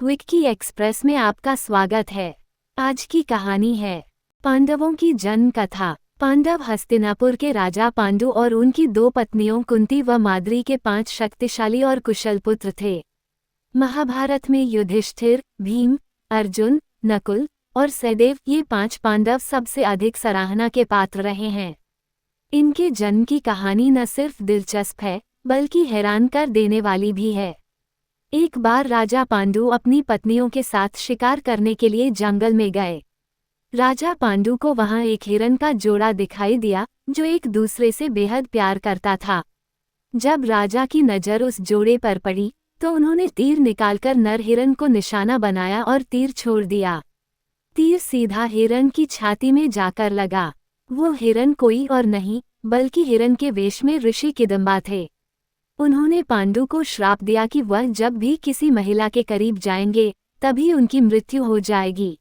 Vicky express में आपका स्वागत है। आज की कहानी है पांडवों की जन्म कथा। पांडव हस्तिनापुर के राजा पांडु और उनकी दो पत्नियों कुंती व माद्री के 5 शक्तिशाली और कुशल पुत्र थे। महाभारत में युधिष्ठिर, भीम, अर्जुन, नकुल और सहदेव ये 5 पांडव सबसे अधिक सराहना के पात्र रहे हैं। इनके जन्म की कहानी न सिर्फ दिलचस्प है बल्कि हैरान कर देने वाली भी है। एक बार राजा पांडु अपनी पत्नियों के साथ शिकार करने के लिए जंगल में गए। राजा पांडु को वहां एक हिरन का जोड़ा दिखाई दिया जो एक दूसरे से बेहद प्यार करता था। जब राजा की नज़र उस जोड़े पर पड़ी तो उन्होंने तीर निकालकर नर हिरन को निशाना बनाया और तीर छोड़ दिया। तीर सीधा हिरन की छाती में जाकर लगा। वो हिरन कोई और नहीं बल्कि हिरन के वेश में ऋषि किदंबा थे। उन्होंने पांडु को श्राप दिया कि वह जब भी किसी महिला के करीब जाएंगे तभी उनकी मृत्यु हो जाएगी।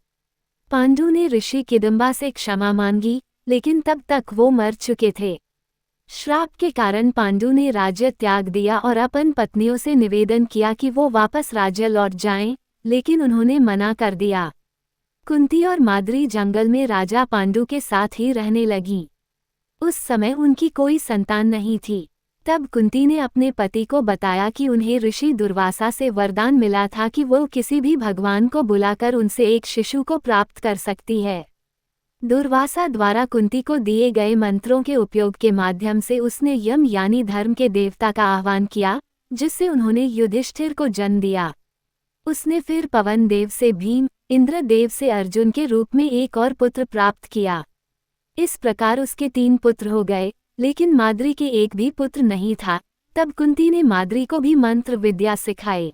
पांडु ने ऋषि किदंबा से क्षमा मांगी, लेकिन तब तक वो मर चुके थे। श्राप के कारण पांडु ने राज्य त्याग दिया और अपन पत्नियों से निवेदन किया कि वो वापस राज्य लौट जाएं, लेकिन उन्होंने मना कर दिया। कुंती और माद्री जंगल में राजा पांडु के साथ ही रहने लगीं। उस समय उनकी कोई संतान नहीं थी। तब कुंती ने अपने पति को बताया कि उन्हें ऋषि दुर्वासा से वरदान मिला था कि वो किसी भी भगवान को बुलाकर उनसे एक शिशु को प्राप्त कर सकती है। दुर्वासा द्वारा कुंती को दिए गए मंत्रों के उपयोग के माध्यम से उसने यम यानी धर्म के देवता का आह्वान किया, जिससे उन्होंने युधिष्ठिर को जन्म दिया। उसने फिर पवन देव से भीम, इंद्र देव से अर्जुन के रूप में एक और पुत्र प्राप्त किया। इस प्रकार उसके 3 पुत्र हो गए, लेकिन माद्री के एक भी पुत्र नहीं था। तब कुंती ने माद्री को भी मंत्र विद्या सिखाए।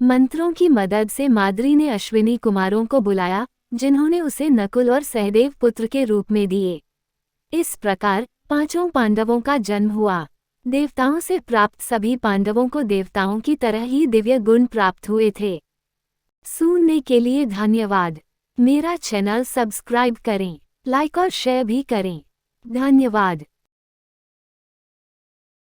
मंत्रों की मदद से माद्री ने अश्विनी कुमारों को बुलाया, जिन्होंने उसे नकुल और सहदेव पुत्र के रूप में दिए। इस प्रकार 5 पांडवों का जन्म हुआ। देवताओं से प्राप्त सभी पांडवों को देवताओं की तरह ही दिव्य गुण प्राप्त हुए थे। सुनने के लिए धन्यवाद। मेरा चैनल सब्सक्राइब करें, लाइक और शेयर भी करें। धन्यवाद।